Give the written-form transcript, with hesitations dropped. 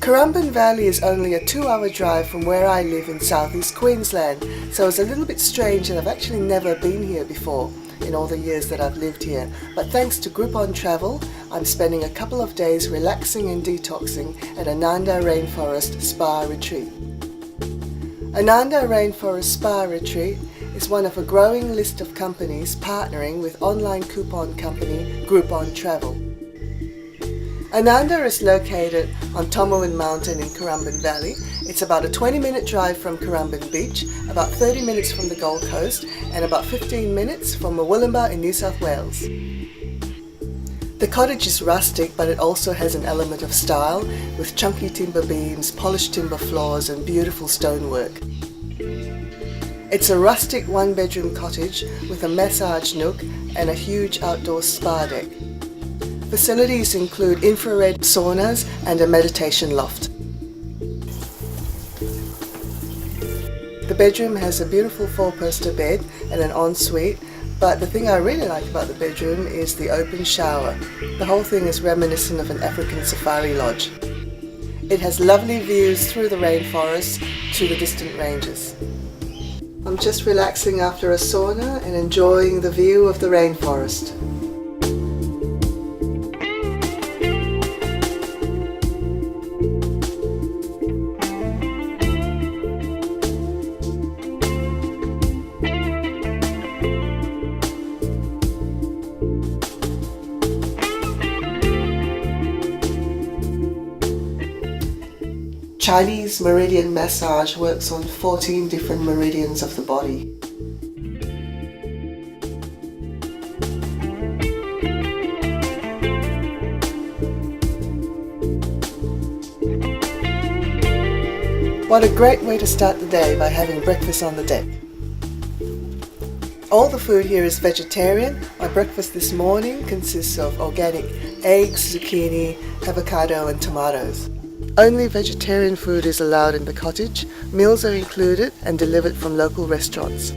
Currumbin Valley is only a 2-hour drive from where I live in southeast Queensland, so it's a little bit strange that I've actually never been here before in all the years that I've lived here. But thanks to Groupon Travel, I'm spending a couple of days relaxing and detoxing at Ananda Rainforest Spa Retreat. Ananda Rainforest Spa Retreat is one of a growing list of companies partnering with online coupon company Groupon Travel. Ananda is located on Tomowan Mountain in Currumbin Valley. It's about a 20-minute drive from Currumbin Beach, about 30 minutes from the Gold Coast, and about 15 minutes from Wollongong in New South Wales. The cottage is rustic, but it also has an element of style, with chunky timber beams, polished timber floors, and beautiful stonework. It's a rustic one-bedroom cottage with a massage nook and a huge outdoor spa deck. Facilities include infrared saunas and a meditation loft. The bedroom has a beautiful 4-poster bed and an ensuite, but the thing I really like about the bedroom is the open shower. The whole thing is reminiscent of an African safari lodge. It has lovely views through the rainforest to the distant ranges. I'm just relaxing after a sauna and enjoying the view of the rainforest. Chinese meridian massage works on 14 different meridians of the body. What a great way to start the day by having breakfast on the deck. All the food here is vegetarian. My breakfast this morning consists of organic eggs, zucchini, avocado and tomatoes. Only vegetarian food is allowed in the cottage. Meals are included and delivered from local restaurants.